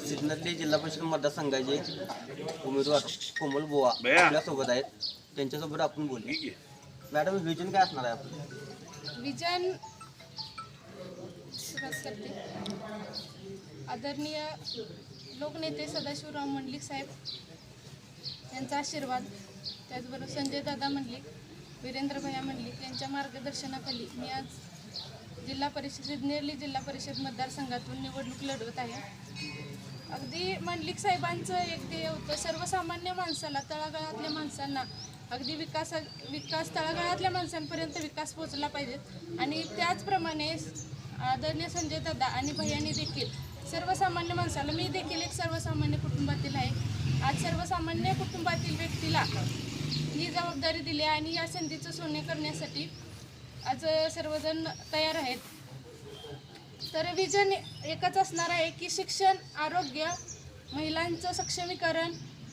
सिन्नर जिल्हा परिषद मतदारसंघाचे उमेदवार कोमल बुवा आपल्यासोबत आहेत. त्यांच्यासोबत आपण बोलू. मॅडम, विजन काय असणार आहे आपलं? विजन करते आदरणीय लोकनेते सदाशिवराव मंडलिक साहेब यांचा आशीर्वाद, त्याचबरोबर संजय दादा मंडलिक, वीरेंद्र भैया मंडलिक यांच्या मार्गदर्शनाखाली मी आज सिन्नर जिल्हा परिषद मतदारसंघातून निवडणूक लढवत आहे. अगदी मंडलिक साहेबांचं एक ध्येय होतं, सर्वसामान्य माणसाला, तळागाळातल्या माणसांना अगदी विकास तळागाळातल्या माणसांपर्यंत विकास पोहोचला पाहिजे. आणि त्याचप्रमाणे आदरणीय संजय दादा आणि भैयानी देखील सर्वसामान्य माणसाला, मी देखील एक सर्वसामान्य कुटुंबातील आहे, आज सर्वसामान्य कुटुंबातील व्यक्तीला ही जबाबदारी दिली आणि या संधीचं सोने करण्यासाठी आज सर्वजण तयार आहेत. तर विजन एकच असणार आहे की शिक्षण, आरोग्य, महिलांचं सक्षमीकरण,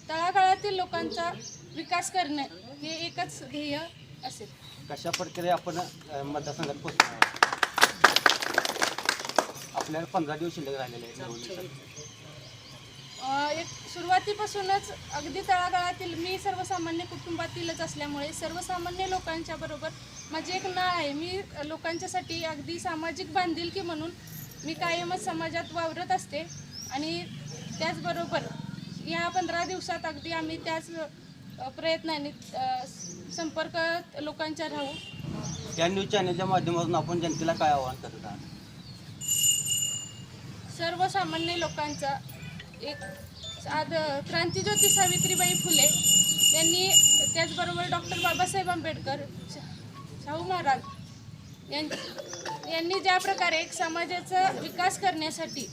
तळागाळातील लोकांचा विकास करणे हे एकच ध्येय असेल. कशा प्रकारे आपण मतदारसंघात पोहोचणार? आपल्याला 15 दिवस शिल्लक राहिलेले आहेत. एक सुरुवातीपासूनच अगदी तळागाळातील, मी सर्वसामान्य कुटुंबातीलच असल्यामुळे सर्वसामान्य लोकांच्या बरोबर माझी एक नाळ आहे. मी लोकांच्यासाठी अगदी सामाजिक बांधिलकी म्हणून मी कायमच समाजात वावरत असते. आणि त्याचबरोबर या 15 दिवसात अगदी आम्ही त्याच प्रयत्नाने संपर्क लोकांच्या राहू. त्या न्यूज चॅनलच्या माध्यमातून आपण जनतेला काय आवाहन करत आहात? सर्वसामान्य लोकांचा एक क्रांतीज्योती सावित्रीबाई फुले यांनी, त्याचबरोबर डॉक्टर बाबासाहेब आंबेडकर, शाहू महाराज यांनी ज्या प्रकारे एक समाजाचा विकास करण्यासाठी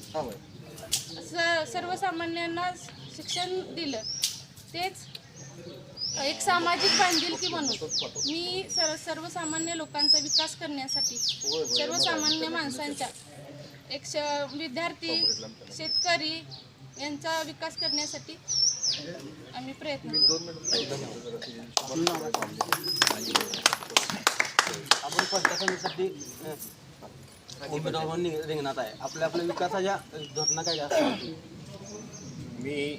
सर्वसामान्यांना शिक्षण दिलं, तेच एक सामाजिक बांधिलकी म्हणून मी सर्वसामान्य लोकांचा विकास करण्यासाठी, सर्वसामान्य माणसांच्या, एक विद्यार्थी, शेतकरी यांचा विकास करण्यासाठी आम्ही प्रयत्न करू. आपण पंचायतीसाठी उमेदवार म्हणून रिंगणात आहे. आपल्या विकासाच्या धोरणा काय असतात? मी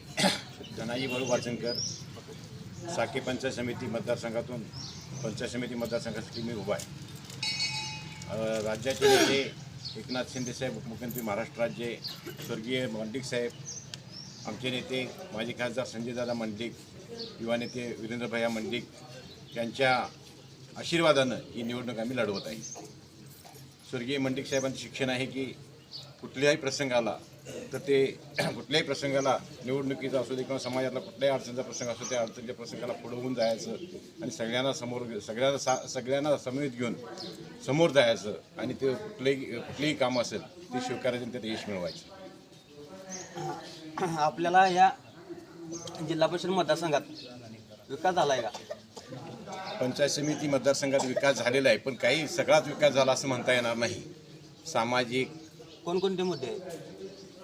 धनाजी भाऊ वाचनकर, साखी पंचायत समिती मतदारसंघातून पंचायत समिती मतदारसंघासाठी मी उभा आहे. राज्याचे नेते एकनाथ शिंदे साहेब, उपमुख्यमंत्री महाराष्ट्र राज्य, स्वर्गीय मंडलिक साहेब, आमचे नेते माजी खासदार संजयदादा मंडलिक, युवा नेते वीरेंद्र भैया मंडलिक यांच्या आशीर्वादानं ही निवडणूक आम्ही लढवत आहे. स्वर्गीय मंडलिक साहेबांचं शिक्षण आहे की कुठल्याही प्रसंगाला, तर ते कुठल्याही प्रसंगाला, निवडणुकीचा असू दे किंवा समाजातला कुठल्याही अडचणीचा प्रसंग असतो, त्या अडचणीच्या प्रसंगाला पुढे होऊन जायचं आणि सगळ्यांना समवेत घेऊन समोर जायचं आणि ते कुठलेही काम असेल ते स्वीकारायचं आणि त्यात यश मिळवायचं. आपल्याला या जिल्हा परिषद मतदारसंघात विकास झाला आहे का? पंचायत समिती मतदारसंघात विकास झालेला आहे, पण काही सगळाच विकास झाला असं म्हणता येणार नाही. सामाजिक, कोणकोणते मुद्दे आहेत?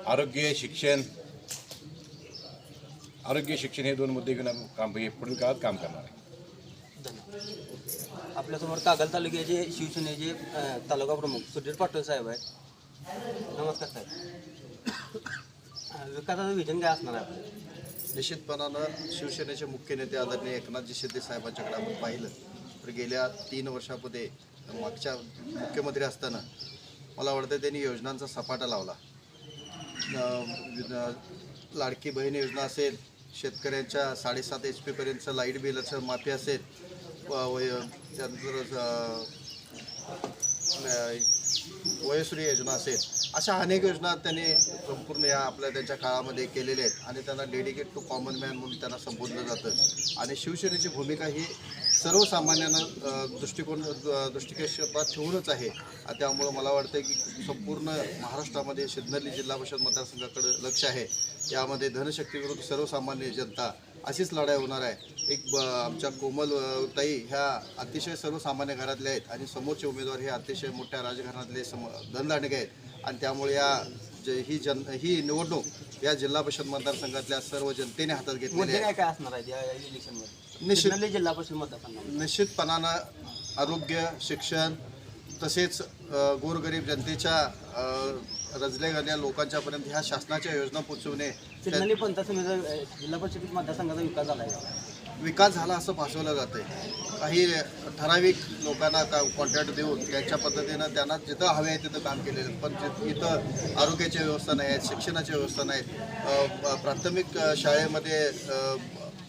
आरोग्य, शिक्षण हे 2 मुद्दे घेऊन पुढील काळात काम करणार आहे. धन्यवाद. आपल्यासमोर कागल तालुक्याचे शिवसेनेचे तालुका प्रमुख सुधीर पाटील साहेब आहेत. नमस्कार साहेब. विकासाचं विजन काय असणार आहे? निश्चितपणानं शिवसेनेचे मुख्य नेते आदरणीय एकनाथजी शिंदे साहेबांच्याकडे आपण पाहिलं तर गेल्या 3 वर्षामध्ये मागच्या मुख्यमंत्री असताना मला वाटतं त्यांनी योजनांचा सपाटा लावला. लाडकी बहीण योजना असेल, शेतकऱ्यांच्या 7.5 HP पर्यंतचं लाईट बिलाचं माफी असेल, त्यानंतर वयोश्री योजना असेल, अशा अनेक योजना त्यांनी संपूर्ण या त्यांच्या काळामध्ये केलेल्या आहेत. आणि त्यांना डेडिकेट टू कॉमन मॅन म्हणून त्यांना संबोधलं जातं. आणि शिवसेनेची भूमिका ही सर्वसामान्यांना दृष्टिक्षेपात ठेवूनच आहे. त्यामुळं मला वाटतं की संपूर्ण महाराष्ट्रामध्ये सिन्नर जिल्हा परिषद मतदारसंघाकडे लक्ष आहे. यामध्ये धनशक्ती विरुद्ध सर्वसामान्य जनता अशीच लढाई होणार आहे. आमच्या कोमल ताई ह्या अतिशय सर्वसामान्य घरातल्या आहेत आणि समोरचे उमेदवार हे अतिशय मोठ्या राजघराण्यातले धनदांडगे आहेत. आणि त्यामुळे ही निवडणूक या जिल्हा परिषद मतदारसंघातल्या सर्व जनतेने हातात घेतलेली आहे. काय असणार आहे या इलेक्शनमध्ये? जिल्हा परिषद मतदारसंघात निश्चितपणानं आरोग्य, शिक्षण तसेच गोरगरीब जनतेच्या रजलेल्या लोकांच्यापर्यंत ह्या शासनाच्या योजना पोहोचवणे, सिग्नली पंचायत समिती जिल्हा परिषद मतदारसंघाचा विकास झाला आहे. विकास झाला असं भासवलं जातं आहे. काही ठराविक लोकांना कॉन्ट्रॅक्ट देऊन त्यांच्या पद्धतीनं त्यांना जिथं हवे आहे तिथं काम केलेलं आहे. पण इथं आरोग्याची व्यवस्था नाही आहे, शिक्षणाची व्यवस्था नाही, प्राथमिक शाळेमध्ये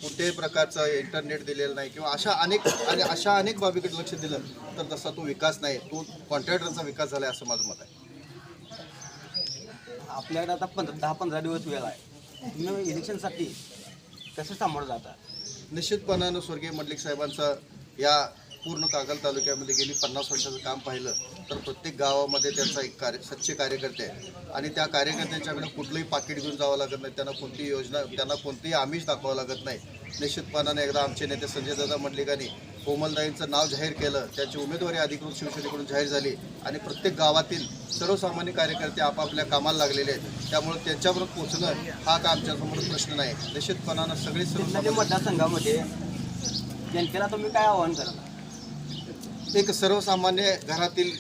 कुठल्याही प्रकारचं इंटरनेट दिलेलं नाही किंवा अशा अनेक बाबीकडे लक्ष दिलं तर तसा तो विकास नाही, तो कॉन्ट्रॅक्टरचा विकास झाला आहे असं माझं मत आहे. आपल्याकडे आता 10-15 दिवस वेळ आहे. तुम्ही इलेक्शनसाठी कसं सामोरं जाता? निश्चितपणानं स्वर्गीय मंडलिक साहेबांचा या पूर्ण कागल तालुक्यामध्ये गेली 50 वर्षाचं काम पाहिलं तर प्रत्येक गावामध्ये त्यांचा एक सच्चे कार्यकर्ते आहे आणि त्या कार्यकर्त्यांच्याकडे कुठलंही पाकिट घेऊन जावं लागत नाही, त्यांना कोणतीही योजना, त्यांना कोणतेही आमिष दाखवावं लागत नाही. निश्चितपणानं एकदा आमचे नेते संजयदादा मंडलिकांनी कोमलताईंचं नाव जाहीर केलं, त्यांची उमेदवारी अधिकृत शिवसेनेकडून जाहीर झाली आणि प्रत्येक गावातील सर्वसामान्य कार्यकर्ते आपापल्या कामाला लागलेले आहेत. त्यामुळे त्यांच्यापर्यंत पोहोचणं हा का आमच्यासमोर प्रश्न नाही. निश्चितपणानं सगळे सिग्नली मतदारसंघामध्ये जनतेला तुम्ही काय आवाहन कराल? एक सर्वसामान्य घरातील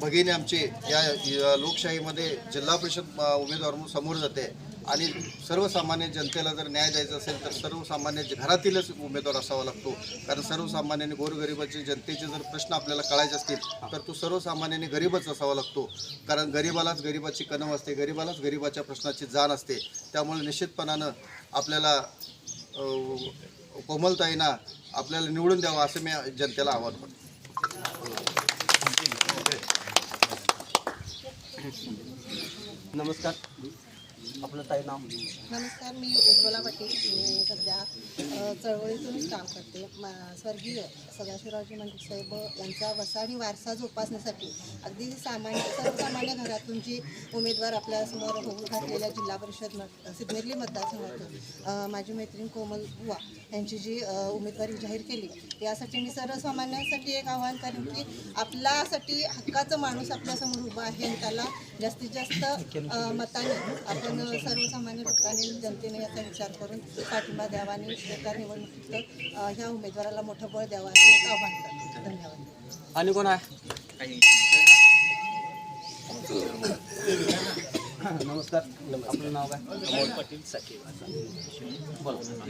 भगिनी आमचे या लोकशाहीमध्ये जिल्हा परिषद उमेदवार म्हणून समोर जाते आणि सर्वसामान्य जनतेला जर न्याय द्यायचा असेल तर सर्वसामान्य घरातीलच उमेदवार असावा लागतो. कारण सर्वसामान्याने गोरगरिबाचे जनतेचे जर प्रश्न आपल्याला कळायचे असतील तर तो सर्वसामान्याने गरीबच असावा लागतो. कारण गरिबालाच गरिबाची कणव असते, गरिबालाच गरिबाच्या प्रश्नाची जाण असते. त्यामुळे निश्चितपणानं आपल्याला कोमलताईंना आपल्याला निवडून द्यावं असं मी जनतेला आवाहन करतो. नमस्कार, आपलं ताई नाव? नमस्कार, मी उज्ज्वला पाटील. मी सध्या चळवळीतूनच काम करते. स्वर्गीय सदाशिवरावजी मंडलिक साहेब यांचा वसाहती वारसा जोपासण्यासाठी अगदी सर्वसामान्य घरातून जी उमेदवार आपल्यासमोर होऊन घातलेल्या जिल्हा परिषद सिग्नली मतदारसंघातून माझी मैत्रीण कोमल बुवा यांची जी उमेदवारी जाहीर केली, यासाठी मी सर्वसामान्यांसाठी एक आवाहन करेन की आपल्यासाठी हक्काचा माणूस आपल्यासमोर उभा आहे आणि त्याला जास्तीत जास्त मताने आपण सर्वसामान्य लोकांनी जनतेने याचा विचार करून पाठिंबा द्यावा आणि त्या निवडणुकीत ह्या उमेदवाराला मोठं बळ द्यावं असं एक आवाहन करते. धन्यवाद. आणि कोण आहे? नमस्कार, आपलं नाव काय? अमोल पाटील साखी. बोला.